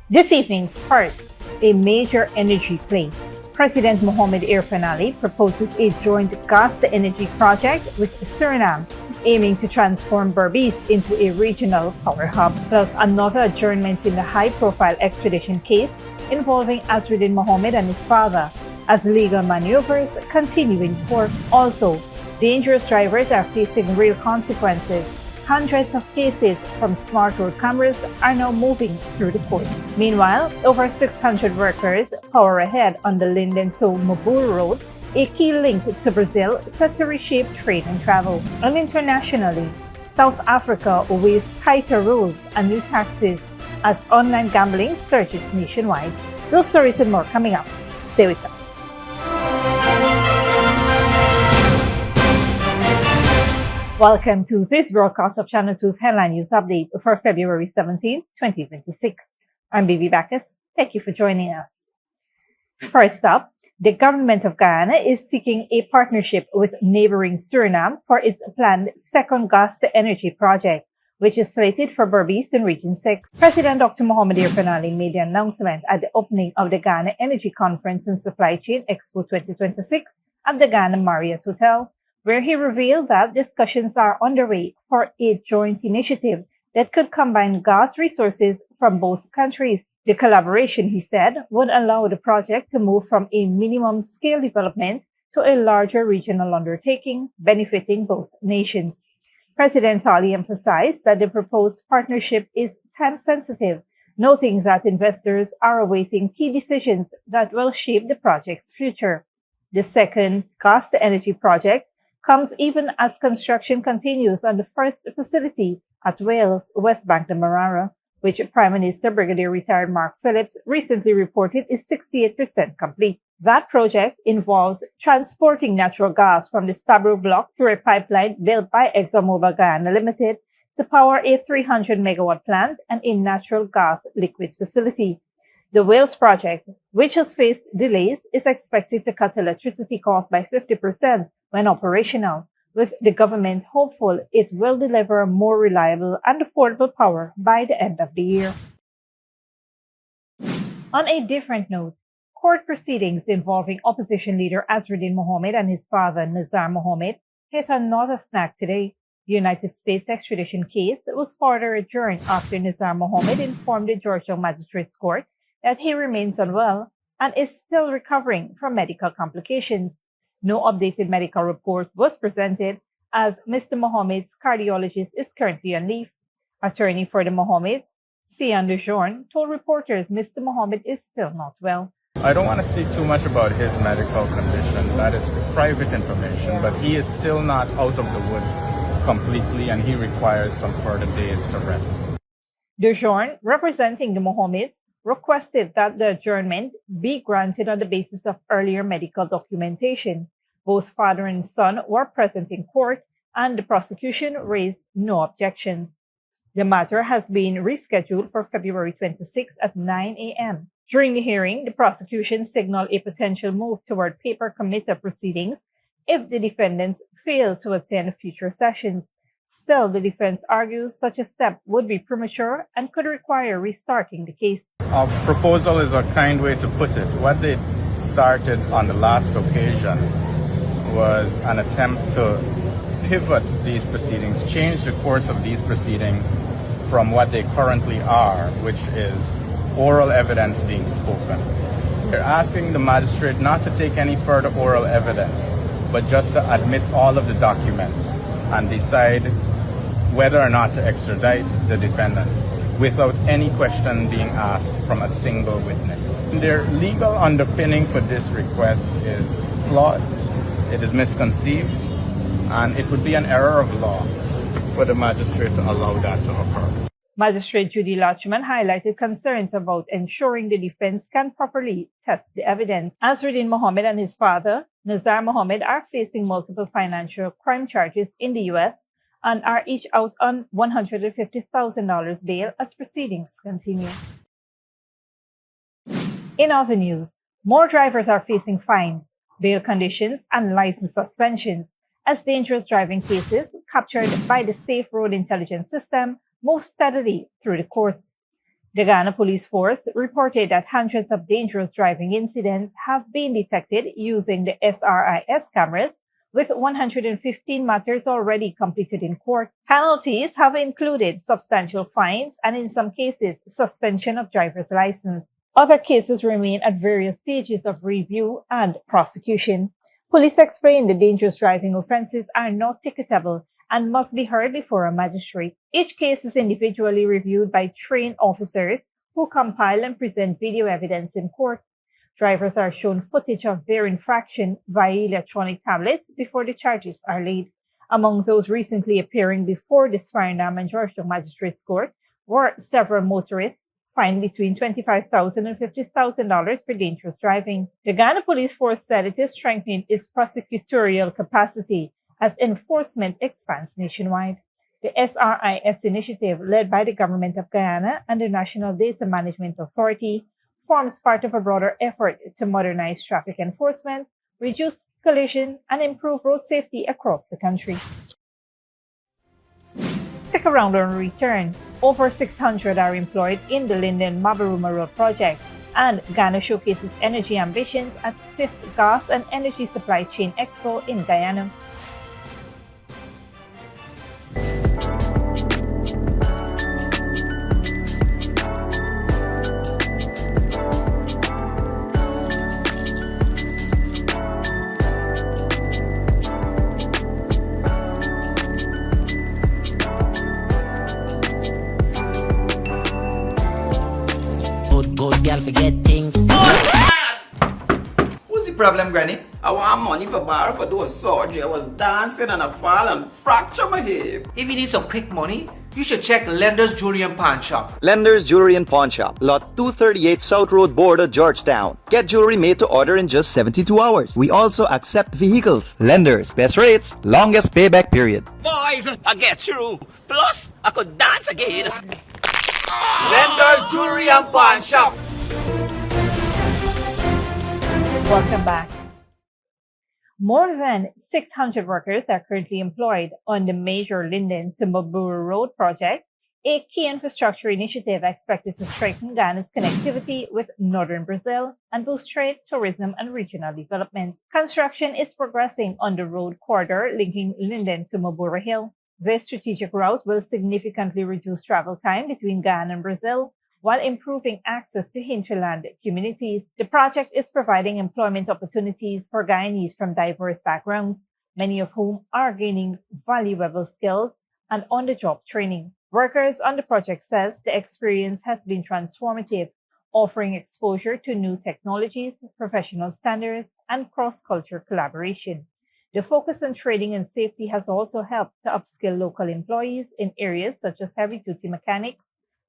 This evening, first, a major energy play. President Mohamed Irfaan Ali proposes a joint gas-to-energy project with Suriname, aiming to transform Berbice into a regional power hub, plus another adjournment in the high-profile extradition case involving Azruddin Mohamed and his father, as legal maneuvers continue in court. Also, dangerous drivers are facing real consequences. Hundreds of cases from smart road cameras are now moving through the courts. Meanwhile, over 600 workers power ahead on the Linden to Mabura Road, a key link to Brazil set to reshape trade and travel. And internationally, South Africa awaits tighter rules and new taxes as online gambling surges nationwide. Those stories and more coming up. Stay with us. Welcome to this broadcast of Channel 2's Headline News Update for February 17, 2026. I'm Bibi Bacchus. Thank you for joining us. First up, the government of Guyana is seeking a partnership with neighboring Suriname for its planned second gas-to-energy project, which is slated for Berbice in Region 6. President Dr. Mohamed Irfaan Ali made the announcement at the opening of the Ghana Energy Conference and Supply Chain Expo 2026 at the Ghana Marriott Hotel, where he revealed that discussions are underway for a joint initiative that could combine gas resources from both countries. The collaboration, he said, would allow the project to move from a minimum scale development to a larger regional undertaking, benefiting both nations. President Ali emphasized that the proposed partnership is time sensitive, noting that investors are awaiting key decisions that will shape the project's future. The second gas-to-energy project comes even as construction continues on the first facility at Wales, West Bank Demerara, which Prime Minister Brigadier Retired Mark Phillips recently reported is 68% complete. That project involves transporting natural gas from the Stabroek block through a pipeline built by ExxonMobil Guyana Limited to power a 300-megawatt plant and a natural gas liquids facility. The Wales project, which has faced delays, is expected to cut electricity costs by 50% when operational, with the government hopeful it will deliver more reliable and affordable power by the end of the year. On a different note, court proceedings involving opposition leader Azruddin Mohamed and his father Nazar Mohamed hit another snag today. The United States extradition case was further adjourned after Nazar Mohamed informed the Georgia Magistrates Court that he remains unwell and is still recovering from medical complications. No updated medical report was presented as Mr. Mohamed's cardiologist is currently on leave. Attorney for the Mohameds, Sian Lejeune, told reporters Mr. Mohamed is still not well. I don't want to speak too much about his medical condition. That is private information, but he is still not out of the woods completely and he requires some further days to rest. Lejeune, representing the Mohameds, requested that the adjournment be granted on the basis of earlier medical documentation. Both father and son were present in court, and the prosecution raised no objections. The matter has been rescheduled for February 26 at 9 a.m. During the hearing, the prosecution signaled a potential move toward paper committal proceedings if the defendants fail to attend future sessions. Still, the defense argues such a step would be premature and could require restarting the case. Our proposal is a kind way to put it. What they started on the last occasion was an attempt to pivot these proceedings, change the course of these proceedings from what they currently are, which is oral evidence being spoken. They're asking the magistrate not to take any further oral evidence, but just to admit all of the documents and decide whether or not to extradite the defendants without any question being asked from a single witness. Their legal underpinning for this request is flawed, it is misconceived, and it would be an error of law for the magistrate to allow that to occur. Magistrate Judy Lachman highlighted concerns about ensuring the defense can properly test the evidence. Azruddin Mohamed and his father, Nazar Mohamed, are facing multiple financial crime charges in the U.S. and are each out on $150,000 bail as proceedings continue. In other news, more drivers are facing fines, bail conditions, and license suspensions as dangerous driving cases captured by the Safe Road Intelligence System move steadily through the courts. The Ghana Police Force reported that hundreds of dangerous driving incidents have been detected using the SRIS cameras, with 115 matters already completed in court. Penalties have included substantial fines and, in some cases, suspension of driver's license. Other cases remain at various stages of review and prosecution. Police explained the dangerous driving offenses are not ticketable and must be heard before a magistrate. Each case is individually reviewed by trained officers who compile and present video evidence in court. Drivers are shown footage of their infraction via electronic tablets before the charges are laid. Among those recently appearing before the Suriname and Georgetown Magistrates Court were several motorists fined between $25,000 and $50,000 for dangerous driving. The Ghana Police Force said it is strengthening its prosecutorial capacity as enforcement expands nationwide. The SRIS initiative, led by the Government of Guyana and the National Data Management Authority, forms part of a broader effort to modernize traffic enforcement, reduce collision, and improve road safety across the country. Stick around when we return. Over 600 are employed in the Linden Mabura Road project, and Ghana showcases energy ambitions at 5th Gas and Energy Supply Chain Expo in Guyana. Good girl forget things. What's the problem, Granny? I want money for borrow for doing surgery. I was dancing and I fall and fracture my hip. If you need some quick money, you should check Lender's Jewelry and Pawn Shop. Lender's Jewelry and Pawn Shop, Lot 238 South Road Border, Georgetown. Get jewelry made to order in just 72 hours. We also accept vehicles. Lender's, best rates, longest payback period. Boys, I get through. Plus, I could dance again. Lender's Jewelry and Pawn Shop. Welcome back. More than 600 workers are currently employed on the major Linden to Mabura Road project, a key infrastructure initiative expected to strengthen Ghana's connectivity with northern Brazil and boost trade, tourism, and regional development. Construction is progressing on the road corridor linking Linden to Mabura Hill. This strategic route will significantly reduce travel time between Ghana and Brazil, while improving access to hinterland communities. The project is providing employment opportunities for Guyanese from diverse backgrounds, many of whom are gaining valuable skills and on-the-job training. Workers on the project says the experience has been transformative, offering exposure to new technologies, professional standards, and cross-cultural collaboration. The focus on training and safety has also helped to upskill local employees in areas such as heavy-duty mechanics,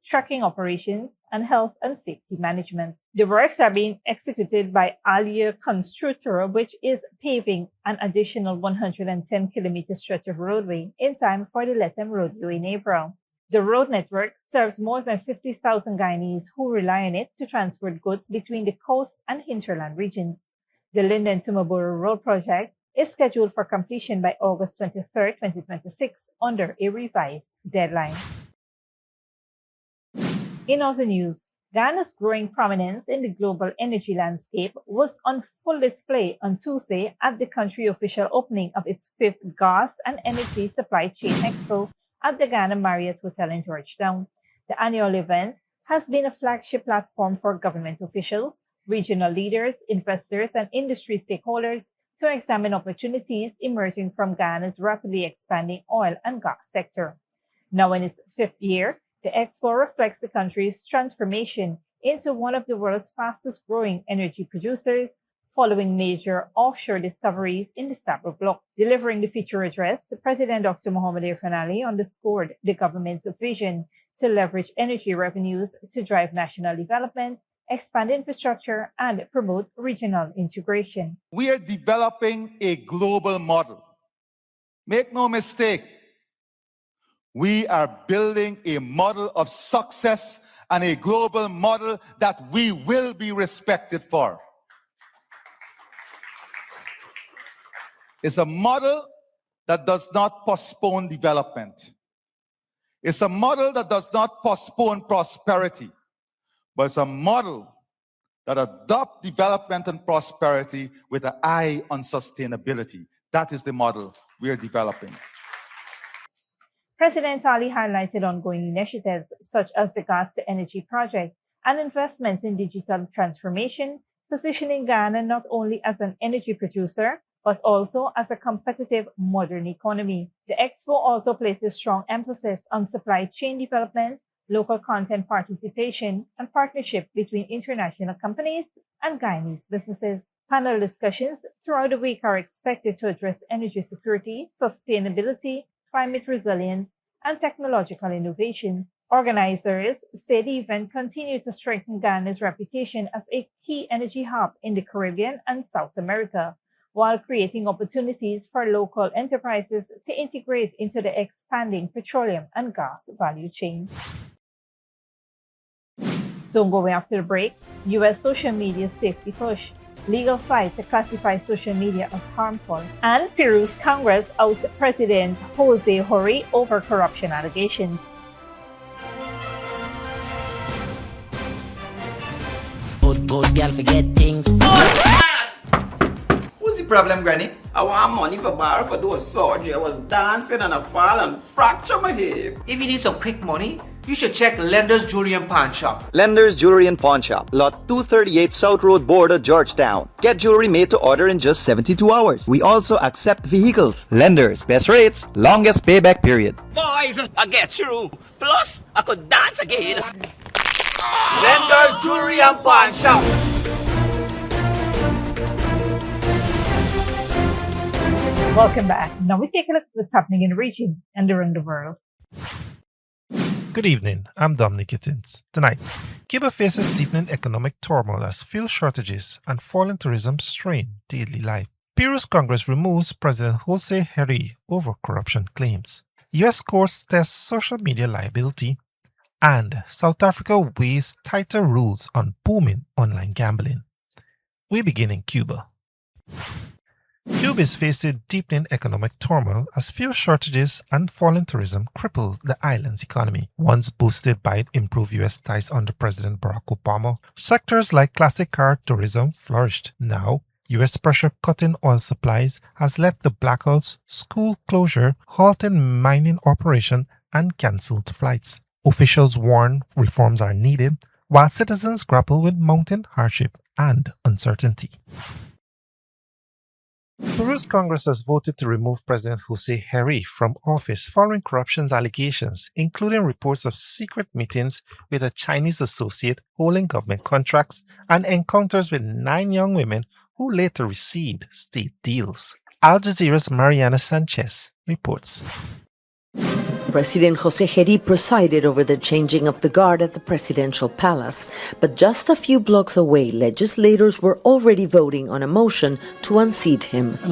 trucking operations, and health and safety management. The works are being executed by Alia Constructor, which is paving an additional 110-kilometer stretch of roadway in time for the Letem Rodeo in April. The road network serves more than 50,000 Guyanese who rely on it to transport goods between the coast and hinterland regions. The Linden to Mabura Road project is scheduled for completion by August 23, 2026, under a revised deadline. In other news, Ghana's growing prominence in the global energy landscape was on full display on Tuesday at the country official opening of its 5th Gas and Energy Supply Chain Expo at the Ghana Marriott Hotel in Georgetown. The annual event has been a flagship platform for government officials, regional leaders, investors, and industry stakeholders to examine opportunities emerging from Ghana's rapidly expanding oil and gas sector. Now in its 5th year, the expo reflects the country's transformation into one of the world's fastest growing energy producers, following major offshore discoveries in the Stabroek Block. Delivering the feature address, the President Dr. Mohamed Irfaan Ali underscored the government's vision to leverage energy revenues to drive national development, expand infrastructure, and promote regional integration. We are developing a global model. Make no mistake, we are building a model of success and a global model that we will be respected for. It's a model that does not postpone development. It's a model that does not postpone prosperity. but it's a model that adopts development and prosperity with an eye on sustainability. That is the model we are developing. President Ali highlighted ongoing initiatives such as the Gas to Energy project and investments in digital transformation, positioning Ghana not only as an energy producer, but also as a competitive modern economy. The expo also places strong emphasis on supply chain development, local content participation, and partnership between international companies and Guyanese businesses. Panel discussions throughout the week are expected to address energy security, sustainability, climate resilience, and technological innovation. Organizers say the event continued to strengthen Ghana's reputation as a key energy hub in the Caribbean and South America, while creating opportunities for local enterprises to integrate into the expanding petroleum and gas value chain. Don't go away after the break. U.S. social media safety push. Legal fight to classify social media as harmful. And Peru's Congress outs President Jose Hori over corruption allegations. Good girl forget things. What's the problem, Granny? I want money for borrow for those surgery. I was dancing and I fall and fracture my hip. If you need some quick money, you should check Lender's Jewelry and Pawn Shop. Lender's Jewelry and Pawn Shop, lot 238 South Road border, Georgetown. Get jewelry made to order in just 72 hours. We also accept vehicles. Lenders, best rates, longest payback period. Boys, I get through. Plus, I could dance again. Lender's Jewelry and Pawn Shop. Welcome back. Now we take a look at what's happening in the region and around the world. Good evening, I'm Dominic Gittins. Tonight, Cuba faces deepening economic turmoil as fuel shortages and falling tourism strain daily life. Peru's Congress removes President Jose Heri over corruption claims. U.S. courts test social media liability, and South Africa weighs tighter rules on booming online gambling. We begin in Cuba. Cuba is facing deepening economic turmoil as fuel shortages and falling tourism cripple the island's economy. Once boosted by improved U.S. ties under President Barack Obama, sectors like classic car tourism flourished. Now, U.S. pressure cutting oil supplies has led to blackouts, school closure, halting mining operation, and cancelled flights. Officials warn reforms are needed, while citizens grapple with mounting hardship and uncertainty. Peru's Congress has voted to remove President Jose Heri from office following corruption allegations, including reports of secret meetings with a Chinese associate holding government contracts and encounters with 9 young women who later received state deals. Al Jazeera's Mariana Sanchez reports. President Jose Heri presided over the changing of the guard at the presidential palace, but just a few blocks away, legislators were already voting on a motion to unseat him. The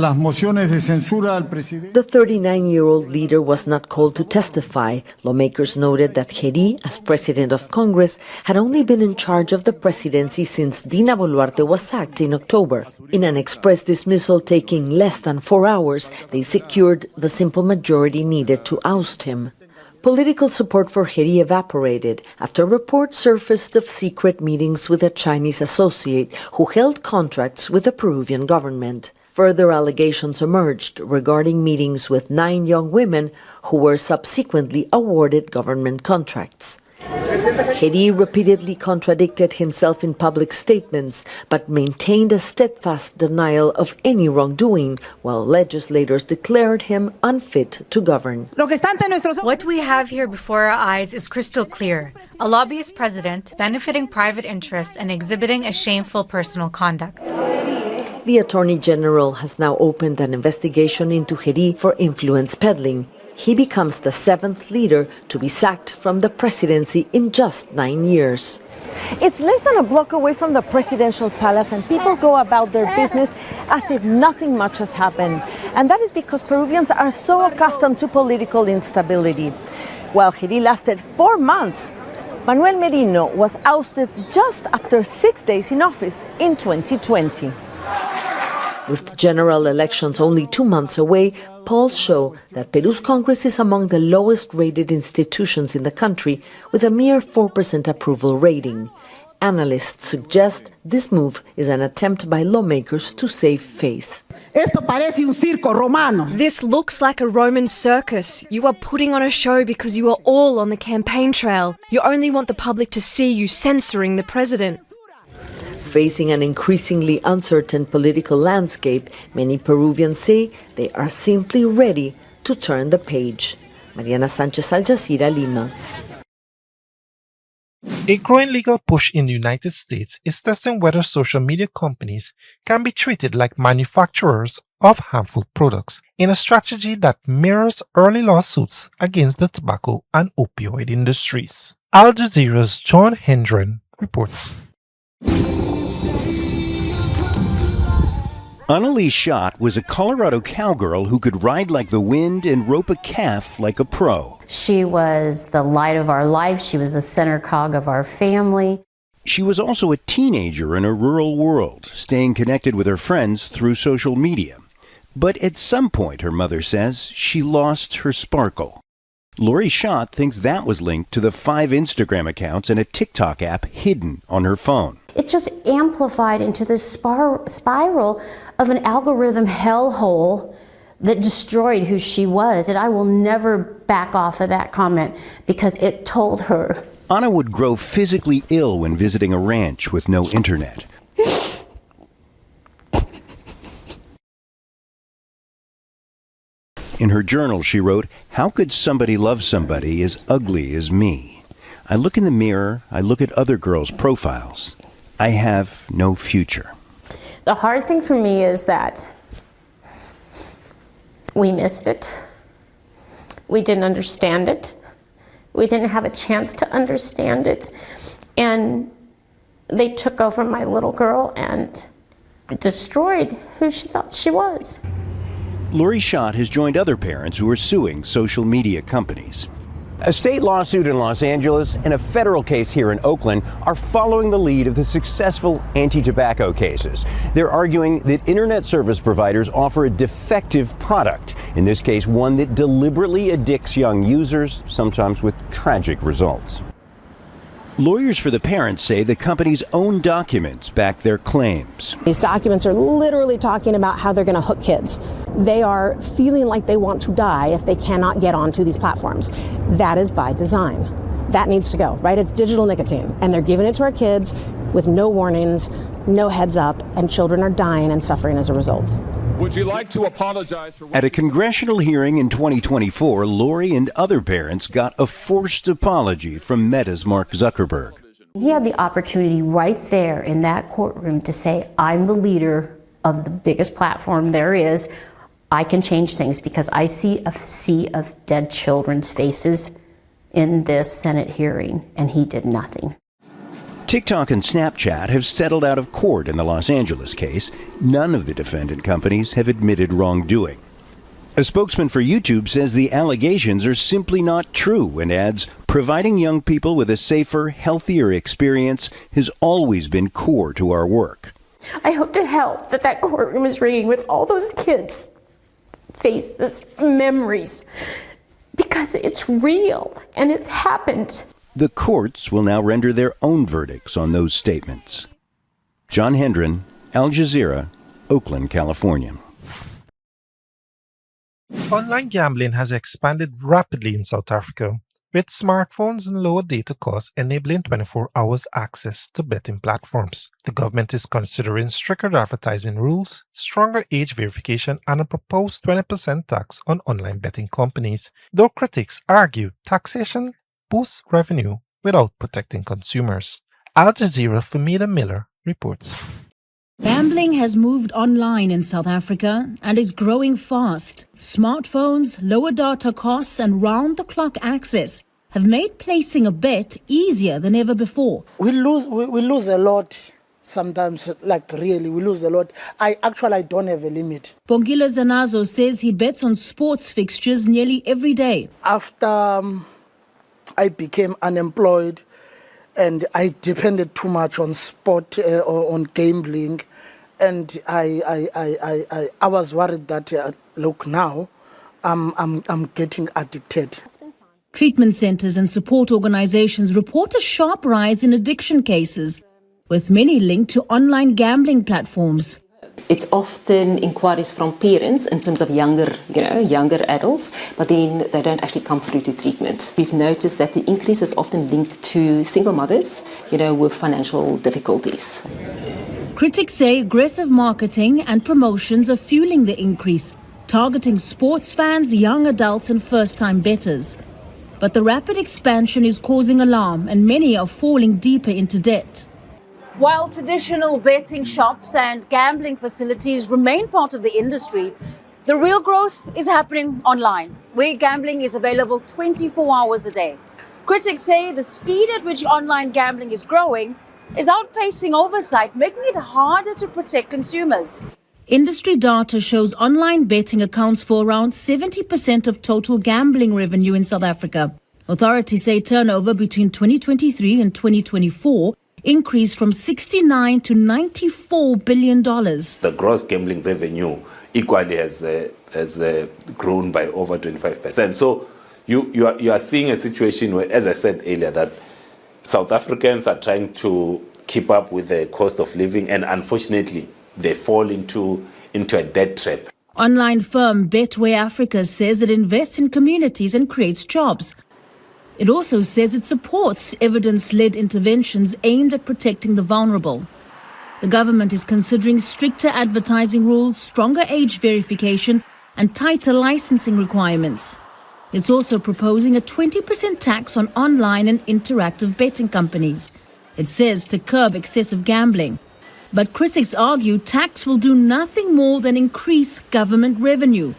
39-year-old leader was not called to testify. Lawmakers noted that Heri, as president of Congress, had only been in charge of the presidency since Dina Boluarte was sacked in October. In an express dismissal taking less than 4 hours, they secured the simple majority needed to oust him. Political support for Heri evaporated after reports surfaced of secret meetings with a Chinese associate who held contracts with the Peruvian government. Further allegations emerged regarding meetings with 9 young women who were subsequently awarded government contracts. Heri repeatedly contradicted himself in public statements, but maintained a steadfast denial of any wrongdoing, while legislators declared him unfit to govern. What we have here before our eyes is crystal clear. A lobbyist president benefiting private interest and exhibiting a shameful personal conduct. The Attorney General has now opened an investigation into Heri for influence peddling. He becomes the 7th leader to be sacked from the presidency in just 9 years. It's less than a block away from the presidential palace, and people go about their business as if nothing much has happened. And that is because Peruvians are so accustomed to political instability. While Heri lasted 4 months, Manuel Merino was ousted just after 6 days in office in 2020. With general elections only 2 months away, polls show that Peru's Congress is among the lowest rated institutions in the country, with a mere 4% approval rating. Analysts suggest this move is an attempt by lawmakers to save face. Esto parece un circo romano. This looks like a Roman circus. You are putting on a show because you are all on the campaign trail. You only want the public to see you censoring the president. Facing an increasingly uncertain political landscape, many Peruvians say they are simply ready to turn the page. Mariana Sanchez, Al Jazeera, Lima. A growing legal push in the United States is testing whether social media companies can be treated like manufacturers of harmful products, in a strategy that mirrors early lawsuits against the tobacco and opioid industries. Al Jazeera's John Hendren reports. Annalise Schott was a Colorado cowgirl who could ride like the wind and rope a calf like a pro. She was the light of our life. She was the center cog of our family. She was also a teenager in a rural world, staying connected with her friends through social media. But at some point, her mother says, she lost her sparkle. Lori Schott thinks that was linked to the 5 Instagram accounts and a TikTok app hidden on her phone. It just amplified into this spiral of an algorithm hellhole that destroyed who she was. And I will never back off of that comment because it told her. Anna would grow physically ill when visiting a ranch with no internet. In her journal, she wrote, "How could somebody love somebody as ugly as me? I look in the mirror, I look at other girls' profiles. I have no future." The hard thing for me is that we missed it. We didn't understand it. We didn't have a chance to understand it. And they took over my little girl and destroyed who she thought she was. Lori Schott has joined other parents who are suing social media companies. A state lawsuit in Los Angeles and a federal case here in Oakland are following the lead of the successful anti-tobacco cases. They're arguing that internet service providers offer a defective product, in this case one that deliberately addicts young users, sometimes with tragic results. Lawyers for the parents say the company's own documents back their claims. These documents are literally talking about how they're going to hook kids. They are feeling like they want to die if they cannot get onto these platforms. That is by design. That needs to go, right? It's digital nicotine, and they're giving it to our kids with no warnings, no heads up, and children are dying and suffering as a result. Would you like to apologize for... At a congressional hearing in 2024, Lori and other parents got a forced apology from Meta's Mark Zuckerberg. He had the opportunity right there in that courtroom to say, I'm the leader of the biggest platform there is. I can change things because I see a sea of dead children's faces in this Senate hearing, and he did nothing. TikTok and Snapchat have settled out of court in the Los Angeles case. None of the defendant companies have admitted wrongdoing. A spokesman for YouTube says the allegations are simply not true and adds, providing young people with a safer, healthier experience has always been core to our work. I hope to hell that courtroom is ringing with all those kids' faces, memories, because it's real and it's happened. The courts will now render their own verdicts on those statements. John Hendren, Al Jazeera, Oakland, California. Online gambling has expanded rapidly in South Africa, with smartphones and lower data costs enabling 24 hours access to betting platforms. The government is considering stricter advertising rules, stronger age verification, and a proposed 20% tax on online betting companies, though critics argue taxation boosts revenue without protecting consumers. Al Jazeera Famida Miller reports. Gambling has moved online in South Africa and is growing fast. Smartphones, lower data costs, and round-the-clock access have made placing a bet easier than ever before. We lose a lot sometimes, like really, we lose a lot. I don't have a limit. Bongile Zanazo says he bets on sports fixtures nearly every day. After I became unemployed and I depended too much on sport, on gambling, and I was worried that look now I'm getting addicted. Treatment centers and support organizations report a sharp rise in addiction cases, with many linked to online gambling platforms. It's often inquiries from parents in terms of younger adults, but then they don't actually come through to treatment. We've noticed that the increase is often linked to single mothers, with financial difficulties. Critics say aggressive marketing and promotions are fueling the increase, targeting sports fans, young adults and first-time bettors. But the rapid expansion is causing alarm and many are falling deeper into debt. While traditional betting shops and gambling facilities remain part of the industry, the real growth is happening online, where gambling is available 24 hours a day. Critics say the speed at which online gambling is growing is outpacing oversight, making it harder to protect consumers. Industry data shows online betting accounts for around 70% of total gambling revenue in South Africa. Authorities say turnover between 2023 and 2024 increased from $69 to $94 billion. The gross gambling revenue equally has grown by over 25%. So you are seeing a situation where, as I said earlier, that South Africans are trying to keep up with the cost of living, and unfortunately, they fall into a debt trap. Online firm Betway Africa says it invests in communities and creates jobs. It also says it supports evidence-led interventions aimed at protecting the vulnerable. The government is considering stricter advertising rules, stronger age verification, and tighter licensing requirements. It's also proposing a 20% tax on online and interactive betting companies. It says to curb excessive gambling. But critics argue tax will do nothing more than increase government revenue,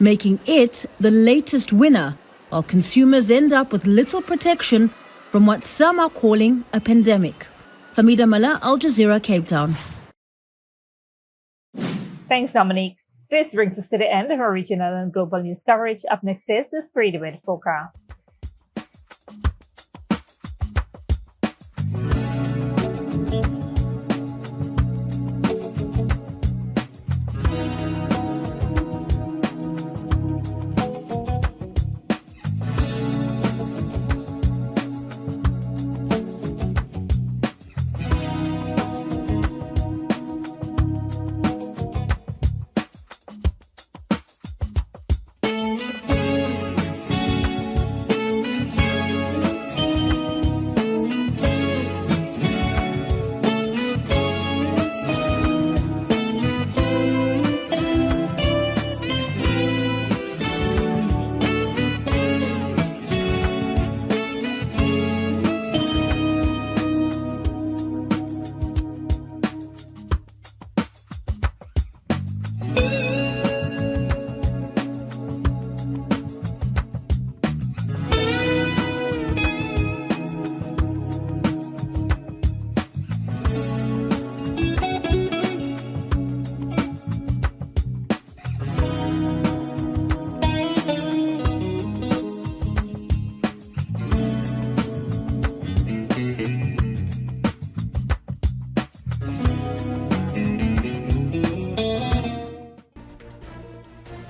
making it the latest winner, while consumers end up with little protection from what some are calling a pandemic. Famida Mala, Al Jazeera, Cape Town. Thanks, Dominique. This brings us to the end of our regional and global news coverage. Up next is the 3-minute forecast.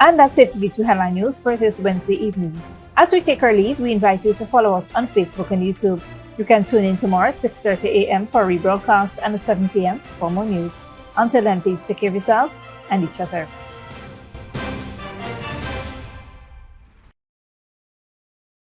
And that's it to be to Headline News for this Wednesday evening. As we take our leave, we invite you to follow us on Facebook and YouTube. You can tune in tomorrow at 6:30 a.m. for a rebroadcast and at 7 p.m. for more news. Until then, please take care of yourselves and each other.